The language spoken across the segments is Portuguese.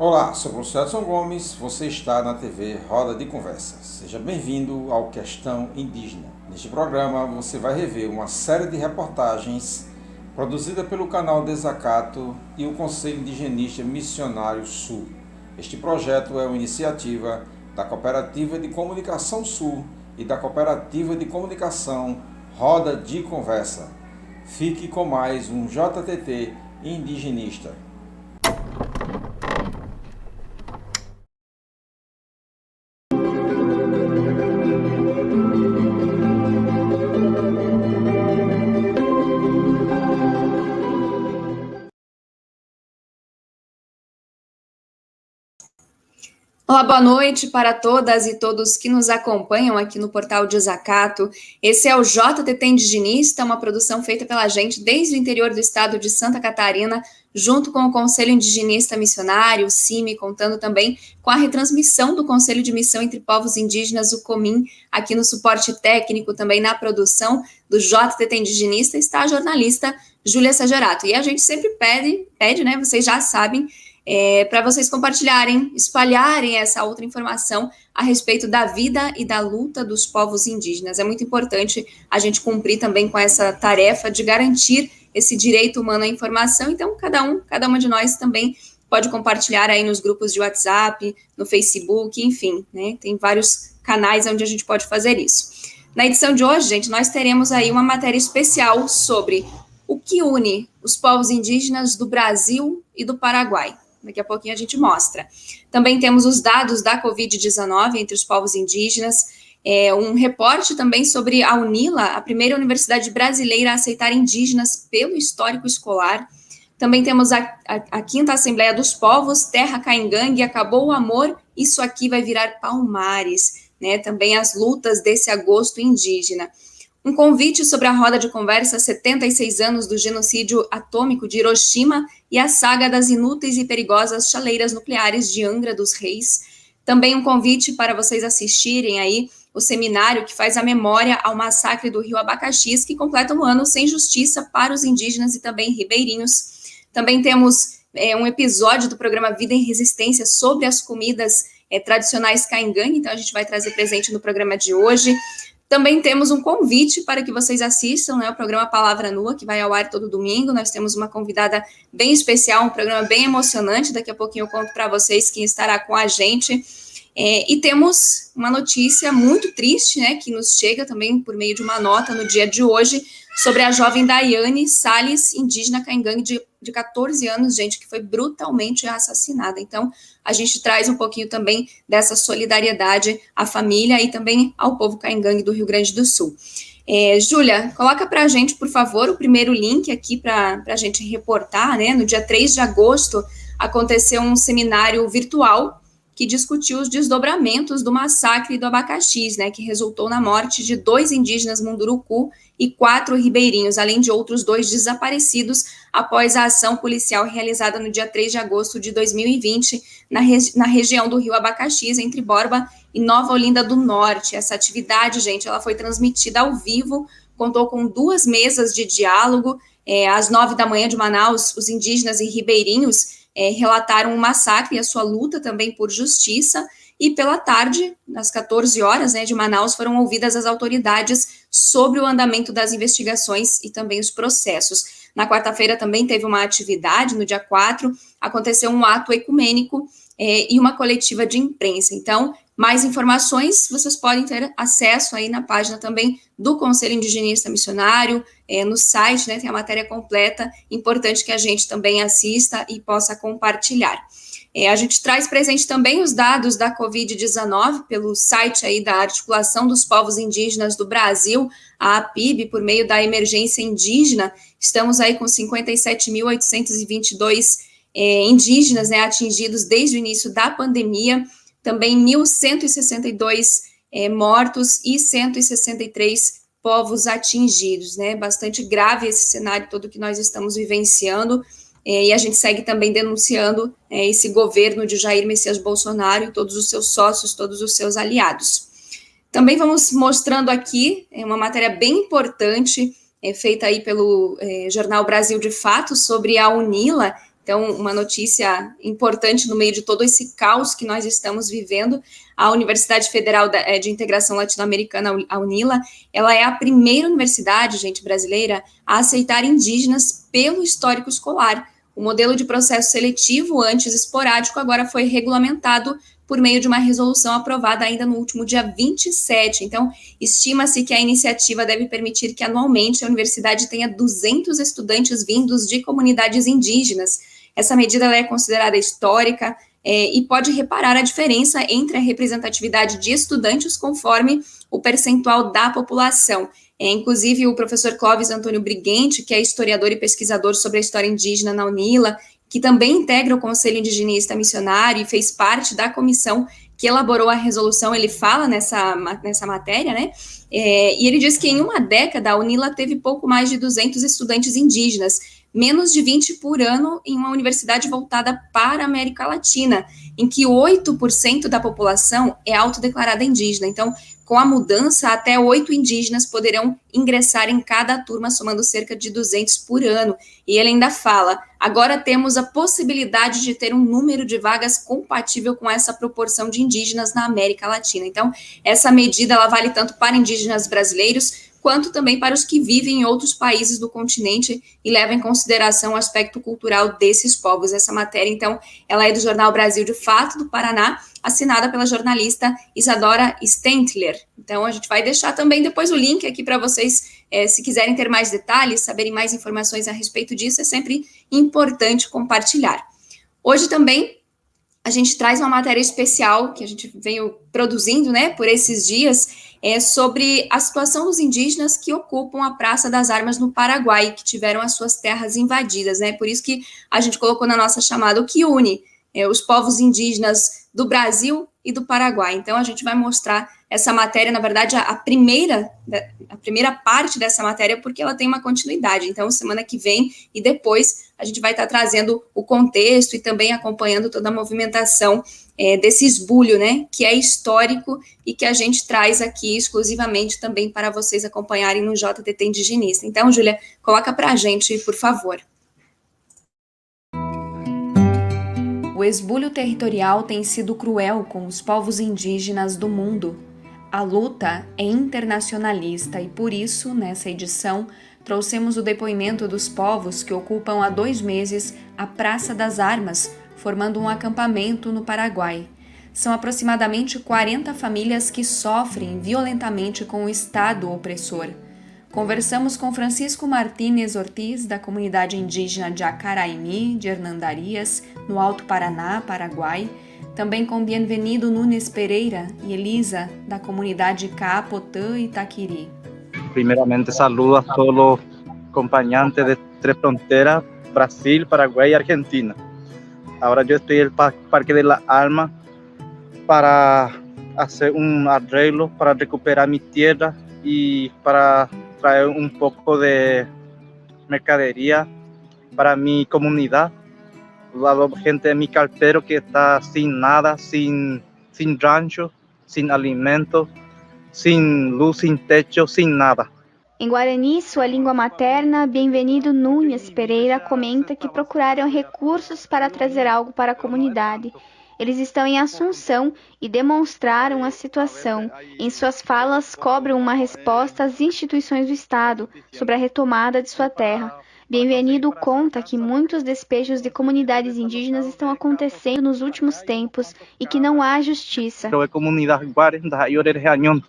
Olá, sou o professor Edson Gomes, você está na TV Roda de Conversa. Seja bem-vindo ao Questão Indígena. Neste programa você vai rever uma série de reportagens produzida pelo canal Desacato e o Conselho Indigenista Missionário Sul. Este projeto é uma iniciativa da Cooperativa de Comunicação Sul e da Cooperativa de Comunicação Roda de Conversa. Fique com mais um JTT indigenista. Olá, boa noite para todas e todos que nos acompanham aqui no portal Desacato. Esse é o JTT Indigenista, uma produção feita pela gente desde o interior do estado de Santa Catarina, junto com o Conselho Indigenista Missionário, o CIMI, contando também com a retransmissão do Conselho de Missão entre Povos Indígenas, o COMIN, aqui no suporte técnico, também na produção do JTT Indigenista, está a jornalista Júlia Sagerato. E a gente sempre pede, né, vocês já sabem, para vocês compartilharem, espalharem essa outra informação a respeito da vida e da luta dos povos indígenas. É muito importante a gente cumprir também com essa tarefa de garantir esse direito humano à informação. Então, cada uma de nós também pode compartilhar aí nos grupos de WhatsApp, no Facebook, enfim, né? Tem vários canais onde a gente pode fazer isso. Na edição de hoje, gente, nós teremos aí uma matéria especial sobre o que une os povos indígenas do Brasil e do Paraguai. Daqui a pouquinho a gente mostra. Também temos os dados da Covid-19 entre os povos indígenas, um reporte também sobre a UNILA, a primeira universidade brasileira a aceitar indígenas pelo histórico escolar. Também temos a quinta Assembleia dos Povos, Terra Caingangue, acabou o amor, isso aqui vai virar Palmares, né? Também as lutas desse agosto indígena. Um convite sobre a roda de conversa 76 anos do genocídio atômico de Hiroshima e a saga das inúteis e perigosas chaleiras nucleares de Angra dos Reis. Também um convite para vocês assistirem aí o seminário que faz a memória ao massacre do Rio Abacaxis, que completa um ano sem justiça para os indígenas e também ribeirinhos. Também temos um episódio do programa Vida em Resistência sobre as comidas tradicionais caingangue, então a gente vai trazer presente no programa de hoje. Também temos um convite para que vocês assistam, né, o programa Palavra Nua, que vai ao ar todo domingo. Nós temos uma convidada bem especial, um programa bem emocionante. Daqui a pouquinho eu conto para vocês quem estará com a gente. E temos uma notícia muito triste, né, que nos chega também por meio de uma nota no dia de hoje, sobre a jovem Daiane Salles, indígena caingangue de 14 anos, gente, que foi brutalmente assassinada. Então, a gente traz um pouquinho também dessa solidariedade à família e também ao povo caingangue do Rio Grande do Sul. Júlia, coloca para a gente, por favor, o primeiro link aqui para a gente reportar, né? No dia 3 de agosto, aconteceu um seminário virtual que discutiu os desdobramentos do massacre do Abacaxis, né, que resultou na morte de 2 indígenas Munduruku e 4 ribeirinhos, além de outros 2 desaparecidos após a ação policial realizada no dia 3 de agosto de 2020 na região do Rio Abacaxis, entre Borba e Nova Olinda do Norte. Essa atividade, gente, ela foi transmitida ao vivo, contou com 2 mesas de diálogo. Às 9 da manhã de Manaus, os indígenas e ribeirinhos relataram o massacre e a sua luta também por justiça, e pela tarde, às 14 horas, né, de Manaus, foram ouvidas as autoridades sobre o andamento das investigações e também os processos. Na quarta-feira também teve uma atividade, no dia 4, aconteceu um ato ecumênico e uma coletiva de imprensa. Então, mais informações vocês podem ter acesso aí na página também do Conselho Indigenista Missionário, no site, né, tem a matéria completa, importante que a gente também assista e possa compartilhar. A gente traz presente também os dados da Covid-19 pelo site aí da Articulação dos Povos Indígenas do Brasil, a APIB, por meio da emergência indígena. Estamos aí com 57.822 indígenas, né, atingidos desde o início da pandemia, também 1.162 mortos e 163 povos atingidos, né? Bastante grave esse cenário todo que nós estamos vivenciando, e a gente segue também denunciando esse governo de Jair Messias Bolsonaro e todos os seus sócios, todos os seus aliados. Também vamos mostrando aqui uma matéria bem importante, feita aí pelo Jornal Brasil de Fato, sobre a UNILA, Então, uma notícia importante no meio de todo esse caos que nós estamos vivendo, a Universidade Federal de Integração Latino-Americana, a UNILA, ela é a primeira universidade, gente, brasileira, a aceitar indígenas pelo histórico escolar. O modelo de processo seletivo, antes esporádico, agora foi regulamentado por meio de uma resolução aprovada ainda no último dia 27. Então, estima-se que a iniciativa deve permitir que anualmente a universidade tenha 200 estudantes vindos de comunidades indígenas. Essa medida ela é considerada histórica e pode reparar a diferença entre a representatividade de estudantes conforme o percentual da população. Inclusive, o professor Clóvis Antônio Briguente, que é historiador e pesquisador sobre a história indígena na UNILA, que também integra o Conselho Indigenista Missionário e fez parte da comissão que elaborou a resolução, ele fala nessa matéria, né? E ele diz que em uma década a UNILA teve pouco mais de 200 estudantes indígenas, menos de 20 por ano em uma universidade voltada para a América Latina, em que 8% da população é autodeclarada indígena. Então, com a mudança, até 8 indígenas poderão ingressar em cada turma, somando cerca de 200 por ano. E ele ainda fala, agora temos a possibilidade de ter um número de vagas compatível com essa proporção de indígenas na América Latina. Então, essa medida ela vale tanto para indígenas brasileiros, quanto também para os que vivem em outros países do continente e levam em consideração o aspecto cultural desses povos. Essa matéria, então, ela é do jornal Brasil de Fato, do Paraná, assinada pela jornalista Isadora Stentler. Então, a gente vai deixar também depois o link aqui para vocês, se quiserem ter mais detalhes, saberem mais informações a respeito disso, é sempre importante compartilhar. Hoje também a gente traz uma matéria especial que a gente veio produzindo, né, por esses dias, sobre a situação dos indígenas que ocupam a Praça das Armas no Paraguai, que tiveram as suas terras invadidas, né, por isso que a gente colocou na nossa chamada o que une os povos indígenas do Brasil e do Paraguai. Então, a gente vai mostrar essa matéria, na verdade, a primeira parte dessa matéria, porque ela tem uma continuidade. Então, semana que vem e depois, a gente vai estar trazendo o contexto e também acompanhando toda a movimentação desse esbulho, né, que é histórico e que a gente traz aqui exclusivamente também para vocês acompanharem no JTT Indigenista. Então, Júlia, coloca para a gente, por favor. O esbulho territorial tem sido cruel com os povos indígenas do mundo. A luta é internacionalista e, por isso, nessa edição, trouxemos o depoimento dos povos que ocupam há 2 meses a Praça das Armas, formando um acampamento no Paraguai. São aproximadamente 40 famílias que sofrem violentamente com o Estado opressor. Conversamos com Francisco Martínez Ortiz, da comunidade indígena de Acaraimi, de Hernandarias, no Alto Paraná, Paraguai, também com Bienvenido Nunes Pereira e Elisa, da comunidade Caapotã e Taquiri. Primeiramente, saludo a todos os acompanhantes de Tres Fronteras, Brasil, Paraguai e Argentina. Agora eu estou no Parque de la Alma para fazer arreglo para recuperar minha terra e para traer um pouco de mercaderia para minha comunidade. A gente de mi cartero que está sem nada, sem rancho, sem alimento, sem luz, sem techo, sem nada. Em Guarani, sua língua materna, Bienvenido Nunes Pereira comenta que procuraram recursos para trazer algo para a comunidade. Eles estão em Assunção e demonstraram a situação. Em suas falas, cobram uma resposta às instituições do Estado sobre a retomada de sua terra. Bienvenido conta que muitos despejos de comunidades indígenas estão acontecendo nos últimos tempos e que não há justiça. A comunidade guarda e de reunião.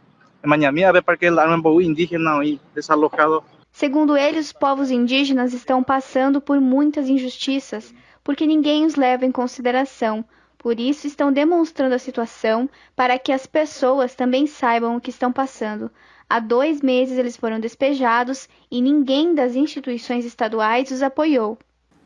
Amanhã é porque lá é indígena e desalocado. Segundo ele, os povos indígenas estão passando por muitas injustiças, porque ninguém os leva em consideração. Por isso, estão demonstrando a situação para que as pessoas também saibam o que estão passando. Há 2 meses eles foram despejados e ninguém das instituições estaduais os apoiou.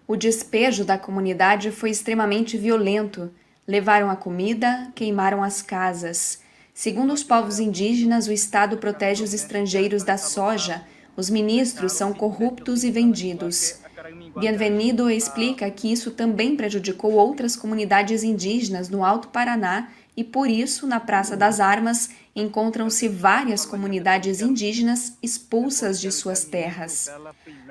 O despejo da comunidade foi extremamente violento. Levaram a comida, queimaram as casas. Segundo os povos indígenas, o Estado protege os estrangeiros da soja. Os ministros são corruptos e vendidos. Bienvenido explica que isso também prejudicou outras comunidades indígenas no Alto Paraná e por isso, na Praça das Armas, encontram-se várias comunidades indígenas expulsas de suas terras.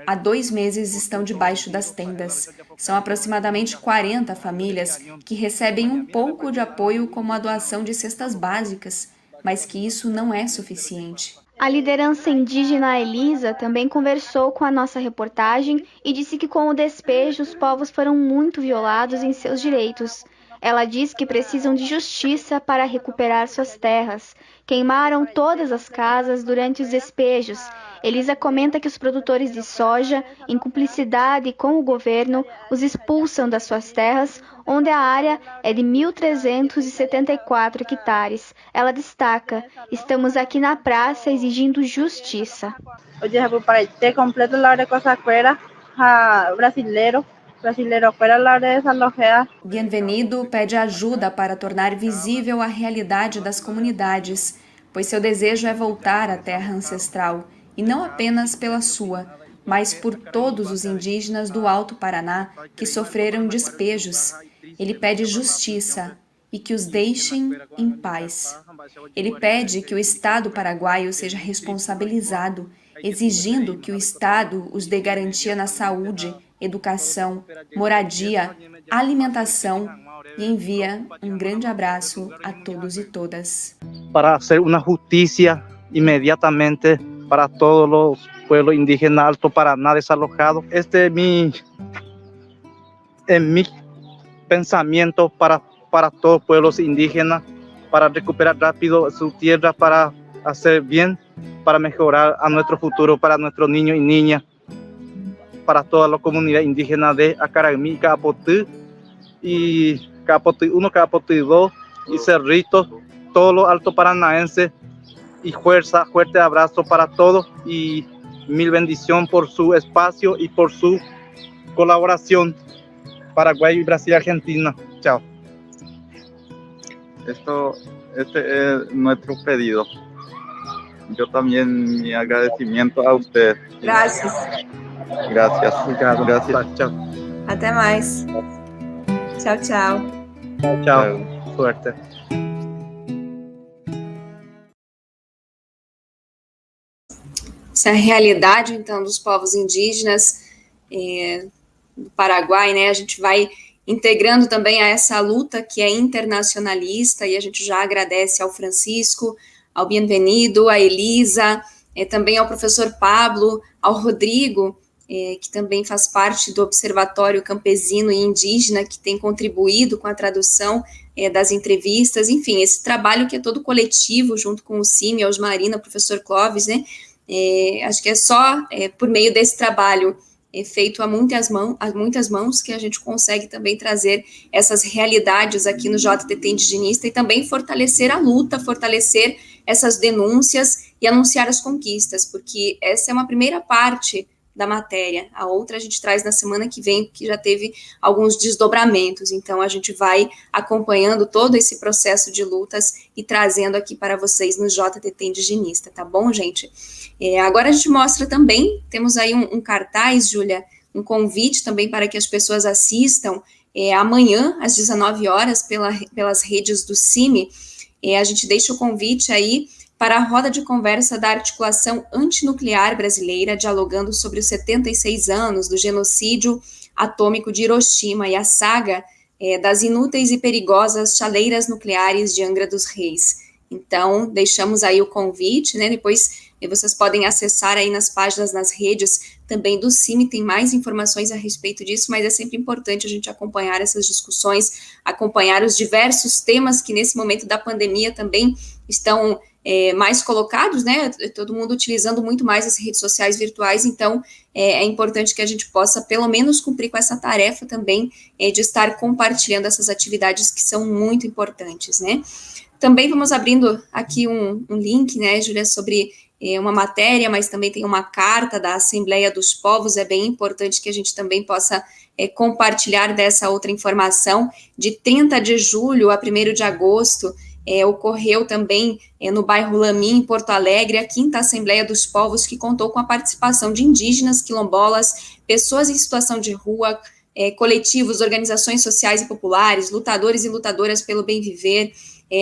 Há 2 meses estão debaixo das tendas. São aproximadamente 40 famílias que recebem um pouco de apoio como a doação de cestas básicas, mas que isso não é suficiente. A liderança indígena Elisa também conversou com a nossa reportagem e disse que com o despejo os povos foram muito violados em seus direitos. Ela diz que precisam de justiça para recuperar suas terras. Queimaram todas as casas durante os despejos. Elisa comenta que os produtores de soja, em cumplicidade com o governo, os expulsam das suas terras, onde a área é de 1.374 hectares. Ela destaca: estamos aqui na praça exigindo justiça. Hoje é para ter completo a hora coisa afuera, brasileiro afuera la hora desalojada. Bienvenido pede ajuda para tornar visível a realidade das comunidades, pois seu desejo é voltar à terra ancestral, e não apenas pela sua, mas por todos os indígenas do Alto Paraná que sofreram despejos. Ele pede justiça e que os deixem em paz. Ele pede que o Estado paraguaio seja responsabilizado, exigindo que o Estado os dê garantia na saúde, educação, moradia, alimentação, e envia um grande abraço a todos e todas. Para hacer una justicia inmediatamente para todos los pueblos indígenas Alto Paraná desalojados. Este es mi pensamiento para todos los pueblos indígenas, para recuperar rápido su tierra, para hacer bien, para mejorar a nuestro futuro, para nuestros niños y niñas, para toda la comunidad indígena de Acaramí, Capotí, y Capotí 1, Capotí 2 y Cerritos, todos los alto paranaenses, y fuerte abrazo para todos y mil bendiciones por su espacio y por su colaboración. Paraguay, Brasil, Argentina. Chao. Este es nuestro pedido. Yo también mi agradecimiento a usted. Gracias. Gracias. Gracias. Chao. Até mais. Tchau, tchau. Chao. Suerte. Essa é a realidade, então, dos povos indígenas do Paraguai, né? A gente vai integrando também a essa luta que é internacionalista, e a gente já agradece ao Francisco, ao Bienvenido, à Elisa, também ao professor Pablo, ao Rodrigo, que também faz parte do Observatório Campesino e Indígena, que tem contribuído com a tradução das entrevistas, enfim, esse trabalho que é todo coletivo, junto com o CIMI, a Osmarina, o professor Clóvis, né? Acho que é só por meio desse trabalho feito a muitas mãos que a gente consegue também trazer essas realidades aqui no JTT Indigenista e também fortalecer a luta, fortalecer essas denúncias e anunciar as conquistas, porque essa é uma primeira parte da matéria. A outra a gente traz na semana que vem, que já teve alguns desdobramentos. Então, a gente vai acompanhando todo esse processo de lutas e trazendo aqui para vocês no JTT Indigenista, tá bom, gente? Agora a gente mostra também, temos aí um cartaz, Júlia, um convite também para que as pessoas assistam amanhã, às 19 horas, pelas redes do CIMI. A gente deixa o convite aí para a roda de conversa da Articulação Antinuclear Brasileira, dialogando sobre os 76 anos do genocídio atômico de Hiroshima e a saga das inúteis e perigosas chaleiras nucleares de Angra dos Reis. Então, deixamos aí o convite, né? Depois vocês podem acessar aí nas páginas, nas redes também do CIMI, tem mais informações a respeito disso, mas é sempre importante a gente acompanhar essas discussões, acompanhar os diversos temas que nesse momento da pandemia também estão mais colocados, né? Todo mundo utilizando muito mais as redes sociais virtuais, então é importante que a gente possa pelo menos cumprir com essa tarefa também de estar compartilhando essas atividades que são muito importantes, né? Também vamos abrindo aqui um link, né, Júlia, sobre uma matéria, mas também tem uma carta da Assembleia dos Povos, é bem importante que a gente também possa compartilhar dessa outra informação. De 30 de julho a 1º de agosto, ocorreu também no bairro Lamim, em Porto Alegre, a 5ª Assembleia dos Povos, que contou com a participação de indígenas, quilombolas, pessoas em situação de rua, coletivos, organizações sociais e populares, lutadores e lutadoras pelo bem viver,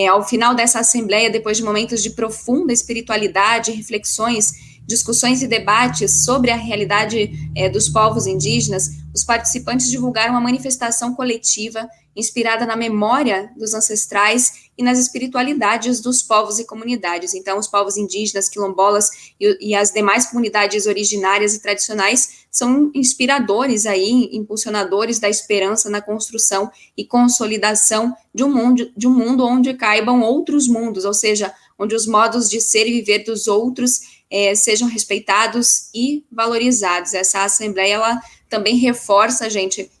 Ao final dessa assembleia, depois de momentos de profunda espiritualidade, reflexões, discussões e debates sobre a realidade dos povos indígenas, os participantes divulgaram uma manifestação coletiva inspirada na memória dos ancestrais e nas espiritualidades dos povos e comunidades. Então, os povos indígenas, quilombolas e as demais comunidades originárias e tradicionais são inspiradores aí, impulsionadores da esperança na construção e consolidação de um mundo onde caibam outros mundos, ou seja, onde os modos de ser e viver dos outros sejam respeitados e valorizados. Essa assembleia, ela também reforça, gente,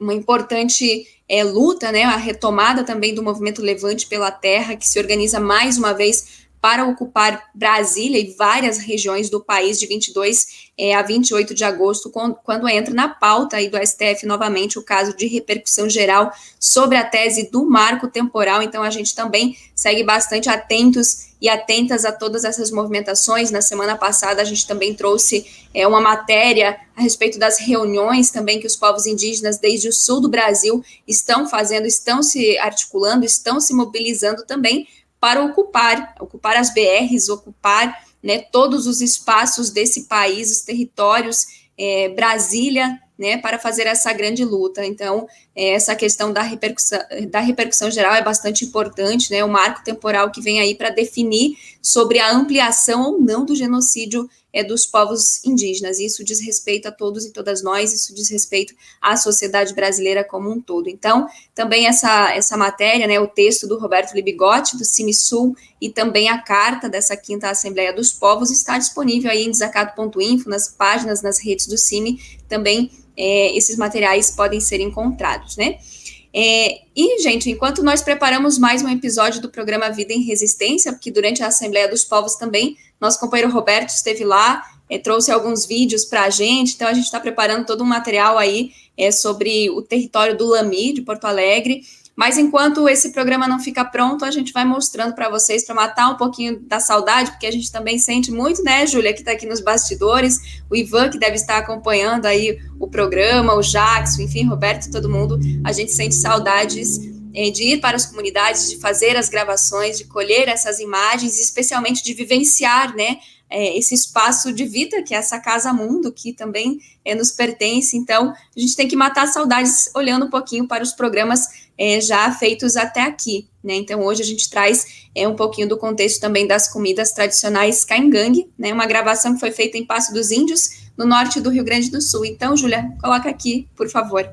uma importante luta, né, a retomada também do movimento Levante pela Terra, que se organiza mais uma vez para ocupar Brasília e várias regiões do país de 22 a 28 de agosto, quando entra na pauta aí do STF novamente o caso de repercussão geral sobre a tese do marco temporal. Então a gente também segue bastante atentos e atentas a todas essas movimentações. Na semana passada a gente também trouxe uma matéria a respeito das reuniões também que os povos indígenas desde o sul do Brasil estão fazendo, estão se articulando, estão se mobilizando também para ocupar as BRs, ocupar, né, todos os espaços desse país, os territórios, Brasília, né, para fazer essa grande luta. Então, essa questão da repercussão geral é bastante importante, né, o marco temporal que vem aí para definir sobre a ampliação ou não do genocídio dos povos indígenas. Isso diz respeito a todos e todas nós, isso diz respeito à sociedade brasileira como um todo. Então, também essa matéria, né, o texto do Roberto Libigotti, do CineSul, e também a carta dessa 5ª Assembleia dos Povos está disponível aí em desacato.info, nas páginas, nas redes do Cine, também esses materiais podem ser encontrados, né? E, gente, enquanto nós preparamos mais um episódio do programa Vida em Resistência, porque durante a Assembleia dos Povos também, nosso companheiro Roberto esteve lá, trouxe alguns vídeos para a gente, então a gente está preparando todo um material aí sobre o território do Lami, de Porto Alegre. Mas enquanto esse programa não fica pronto, a gente vai mostrando para vocês, para matar um pouquinho da saudade, porque a gente também sente muito, né, Júlia, que está aqui nos bastidores, o Ivan, que deve estar acompanhando aí o programa, o Jackson, enfim, Roberto, todo mundo, a gente sente saudades de ir para as comunidades, de fazer as gravações, de colher essas imagens, e especialmente de vivenciar, né, esse espaço de vida, que é essa casa mundo, que também nos pertence. Então, a gente tem que matar saudades olhando um pouquinho para os programas já feitos até aqui, né? Então, hoje a gente traz um pouquinho do contexto também das comidas tradicionais caingangue, né? Uma gravação que foi feita em Passo dos Índios, no norte do Rio Grande do Sul. Então, Júlia, coloca aqui, por favor.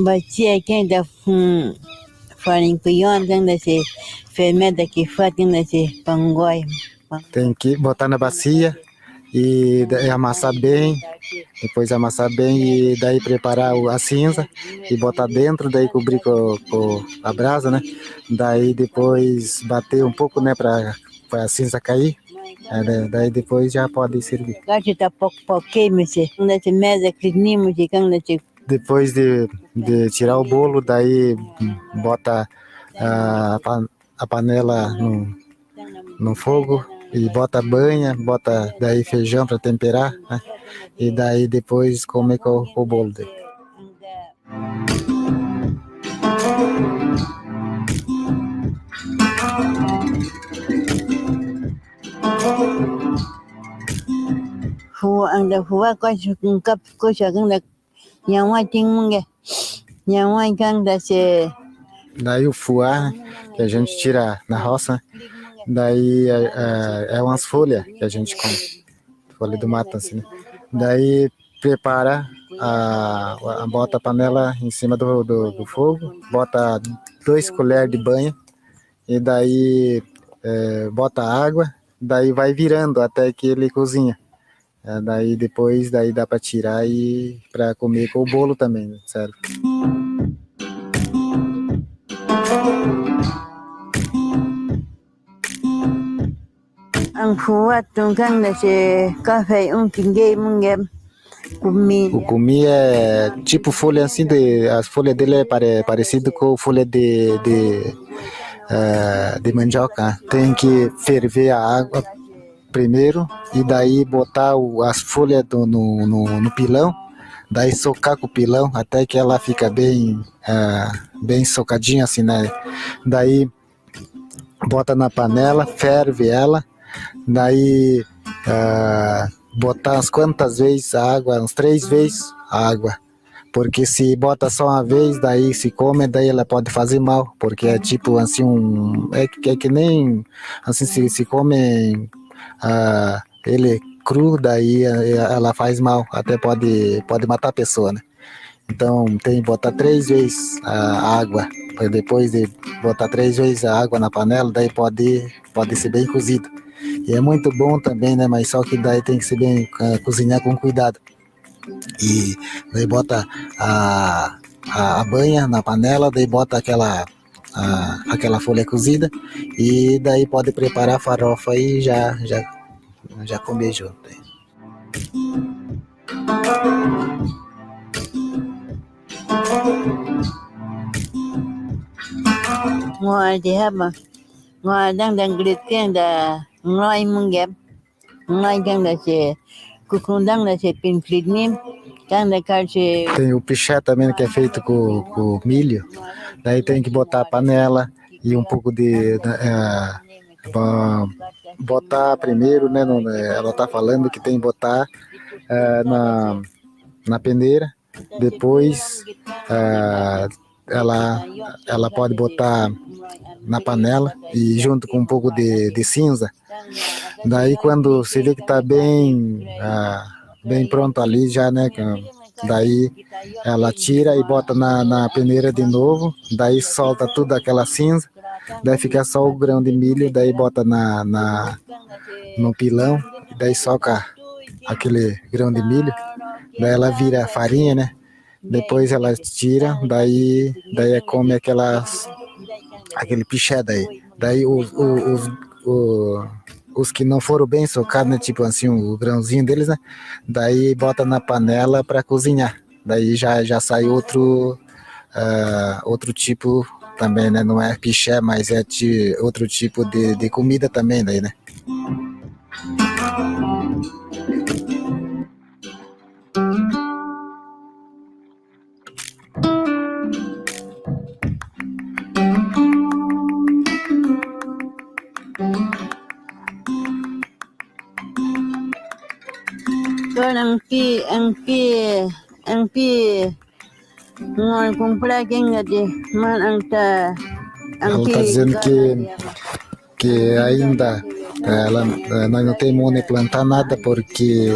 Bacia quem da farincuion, quem da se fermenta que faz, quem da se pangoi. Tem que botar na bacia e amassar bem, depois amassar bem e daí preparar a cinza e botar dentro, daí cobrir com a brasa, né? Daí depois bater um pouco, né, para a cinza cair. Daí depois já pode servir. Depois de tirar o bolo, daí bota a panela no fogo e bota banha, bota daí feijão para temperar, né? E daí depois comer com o bolo dele. Daí o fuá, né, que a gente tira na roça, né? Daí é umas folhas que a gente come, folha do mato, assim, né? Daí prepara, bota a panela em cima do fogo, bota 2 colheres de banha, e daí bota água, daí vai virando até que ele cozinha. Daí depois dá para tirar e para comer com o bolo também, né? Sério. Ang fuat tungkang na si café pinggay mungem kumi. O cumi é tipo folha assim, as folhas dele é parecido com folha de mandioca. Tem que ferver a água primeiro e daí botar as folhas no pilão, daí socar com o pilão até que ela fica bem socadinha assim, né? Daí bota na panela, ferve ela, daí botar umas quantas vezes a água, uns 3 vezes a água, porque se bota só uma vez, daí se come, daí ela pode fazer mal, porque é tipo assim é que nem assim se come ele cru, daí ela faz mal, até pode matar a pessoa, né? Então tem que botar 3 vezes a água, depois de botar 3 vezes a água na panela, daí pode ser bem cozido. E é muito bom também, né? Mas só que daí tem que ser bem cozinhar com cuidado. E daí bota a banha na panela, daí bota aquela folha cozida e daí pode preparar a farofa e já comer junto. Ngoài thì hả mà ngoài đang grit cái da ngoài mungem ngoài đang là si kukundang là si pinflidnim đang là cái si. Tem o piché também, que é feito com milho. Daí tem que botar a panela e um pouco botar primeiro, né? Ela tá falando que tem que botar na peneira. Depois ela pode botar na panela e junto com um pouco de cinza. Daí quando você vê que tá bem pronto ali já, né? Daí ela tira e bota na peneira de novo, daí solta tudo aquela cinza, daí fica só o grão de milho, daí bota no pilão, daí soca aquele grão de milho, daí ela vira farinha, né? Depois ela tira, daí come aquele piché daí. Daí os que não foram bem socados, né, tipo assim, o grãozinho deles, né, daí bota na panela para cozinhar. Daí já sai outro tipo também, né, não é piché, mas é outro tipo de comida também daí, né. Ang pi ngon comprar quem é de man ang ta. Ela está dizendo que ainda nós não temos onde plantar nada, porque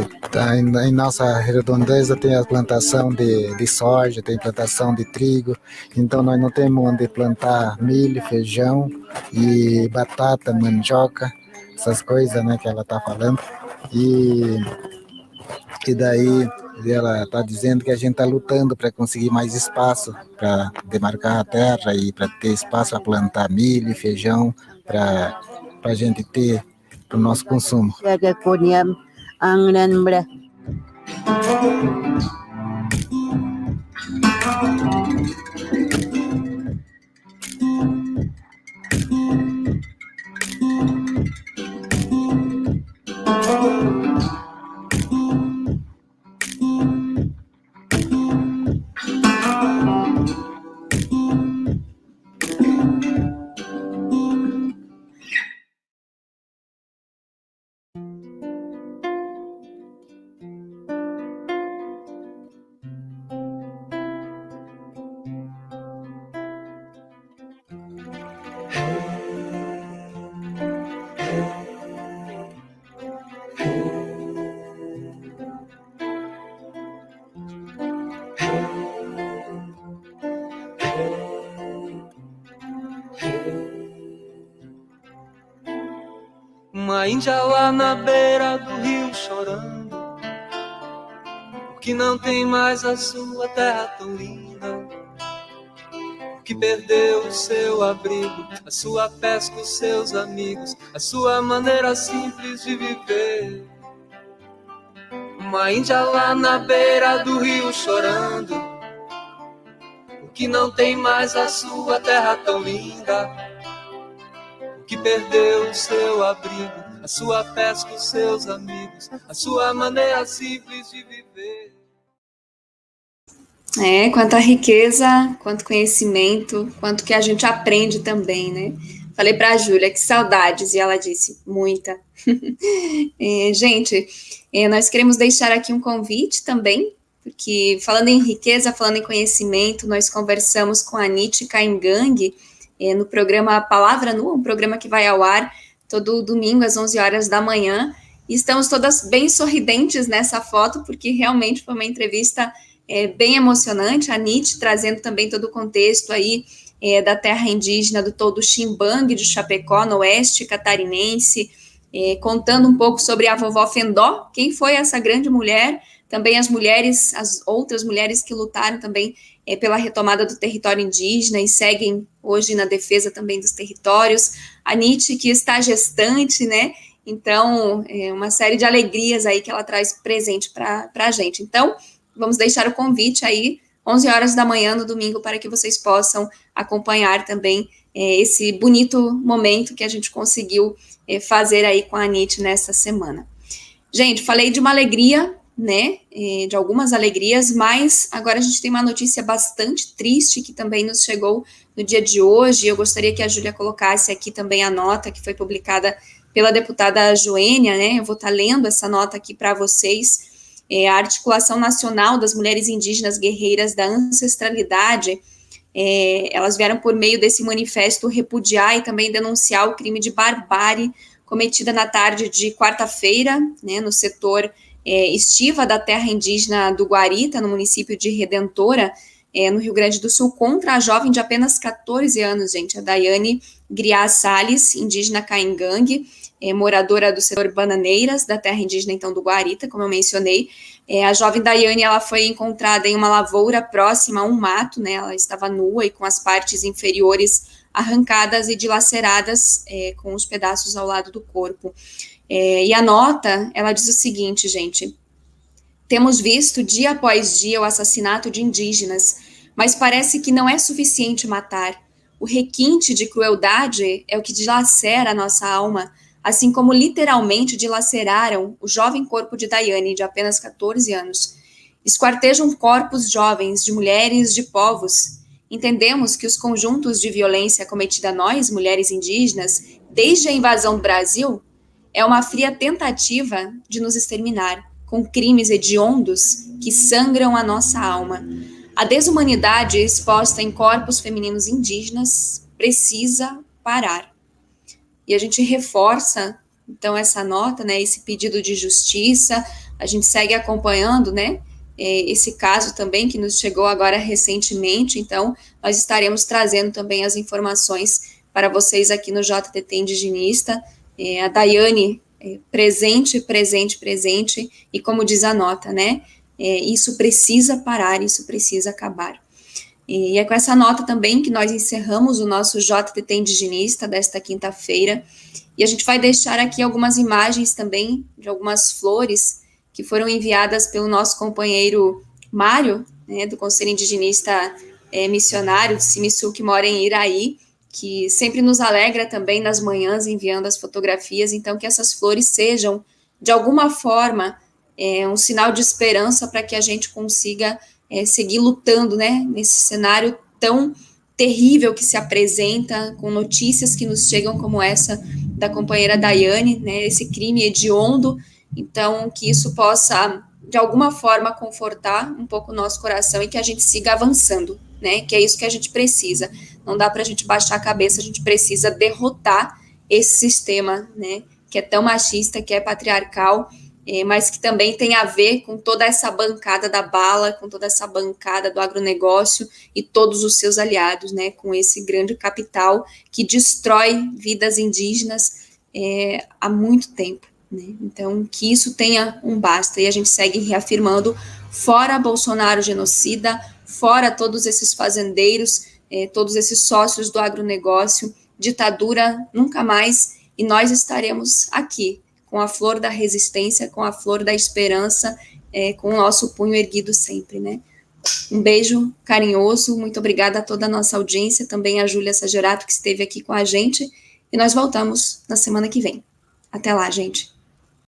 em nossa redondeza tem a plantação de soja, tem plantação de trigo, então nós não temos onde plantar milho, feijão e batata, mandioca, essas coisas, né, que ela está falando. E daí ela está dizendo que a gente está lutando para conseguir mais espaço para demarcar a terra e para ter espaço para plantar milho e feijão para a gente ter para o nosso consumo. Uma índia lá na beira do rio chorando, porque não tem mais a sua terra tão linda, que perdeu o seu abrigo, a sua pesca, os seus amigos, a sua maneira simples de viver. Uma índia lá na beira do rio chorando, porque não tem mais a sua terra tão linda, que perdeu o seu abrigo, a sua pesca, os seus amigos, a sua maneira simples de viver. Quanta riqueza, quanto conhecimento, quanto que a gente aprende também, né? Falei para a Júlia, que saudades, e ela disse, muita. Gente, nós queremos deixar aqui um convite também, porque falando em riqueza, falando em conhecimento, nós conversamos com a Nietzsche Caingangue no programa Palavra Nua, um programa que vai ao ar todo domingo às 11 horas da manhã, e estamos todas bem sorridentes nessa foto, porque realmente foi uma entrevista bem emocionante, a Nietzsche trazendo também todo o contexto aí da terra indígena do todo Ximbangue de Chapecó, no oeste catarinense, contando um pouco sobre a vovó Fendó, quem foi essa grande mulher, também as mulheres, as outras mulheres que lutaram também pela retomada do território indígena e seguem hoje na defesa também dos territórios, a Nietzsche que está gestante, né, então uma série de alegrias aí que ela traz presente para a gente, então vamos deixar o convite aí, 11 horas da manhã no domingo, para que vocês possam acompanhar também esse bonito momento que a gente conseguiu fazer aí com a Nietzsche nessa semana. Gente, falei de uma alegria, né, de algumas alegrias, mas agora a gente tem uma notícia bastante triste que também nos chegou no dia de hoje. Eu gostaria que a Júlia colocasse aqui também a nota que foi publicada pela deputada Joênia, né, eu vou estar lendo essa nota aqui para vocês. A Articulação Nacional das Mulheres Indígenas Guerreiras da Ancestralidade, elas vieram por meio desse manifesto repudiar e também denunciar o crime de barbárie cometida na tarde de quarta-feira, né, no setor estiva da terra indígena do Guarita, no município de Redentora, no Rio Grande do Sul, contra a jovem de apenas 14 anos, gente, a Daiane Griá Salles, indígena Caingangue, moradora do setor Bananeiras, da terra indígena, então, do Guarita, como eu mencionei. A jovem Daiane, ela foi encontrada em uma lavoura próxima a um mato, né, ela estava nua e com as partes inferiores arrancadas e dilaceradas, com os pedaços ao lado do corpo. E a nota, ela diz o seguinte, gente: temos visto dia após dia o assassinato de indígenas, mas parece que não é suficiente matar. O requinte de crueldade é o que dilacera a nossa alma, assim como literalmente dilaceraram o jovem corpo de Daiane, de apenas 14 anos. Esquartejam corpos jovens, de mulheres, de povos. Entendemos que os conjuntos de violência cometida a nós, mulheres indígenas, desde a invasão do Brasil, é uma fria tentativa de nos exterminar, com crimes hediondos que sangram a nossa alma. A desumanidade exposta em corpos femininos indígenas precisa parar. E a gente reforça, então, essa nota, né, esse pedido de justiça, a gente segue acompanhando, né, esse caso também que nos chegou agora recentemente, então, nós estaremos trazendo também as informações para vocês aqui no JTT Indigenista, a Daiane, presente, e como diz a nota, né, isso precisa parar, isso precisa acabar. E é com essa nota também que nós encerramos o nosso JTT Indigenista desta quinta-feira, e a gente vai deixar aqui algumas imagens também de algumas flores que foram enviadas pelo nosso companheiro Mário, né, do Conselho Indigenista Missionário de Simiçu, que mora em Iraí, que sempre nos alegra também nas manhãs enviando as fotografias, então que essas flores sejam, de alguma forma, um sinal de esperança para que a gente consiga seguir lutando, né, nesse cenário tão terrível que se apresenta, com notícias que nos chegam como essa da companheira Daiane, né, esse crime hediondo, então que isso possa, de alguma forma, confortar um pouco o nosso coração e que a gente siga avançando, né, que é isso que a gente precisa, não dá para a gente baixar a cabeça, a gente precisa derrotar esse sistema, né, que é tão machista, que é patriarcal, mas que também tem a ver com toda essa bancada da bala, com toda essa bancada do agronegócio e todos os seus aliados, né, com esse grande capital que destrói vidas indígenas há muito tempo, né? Então, que isso tenha um basta, e a gente segue reafirmando, fora Bolsonaro genocida, fora todos esses fazendeiros, todos esses sócios do agronegócio, ditadura nunca mais, e nós estaremos aqui, com a flor da resistência, com a flor da esperança, com o nosso punho erguido sempre, né? Um beijo carinhoso, muito obrigada a toda a nossa audiência, também a Júlia Sagerato, que esteve aqui com a gente, e nós voltamos na semana que vem. Até lá, gente.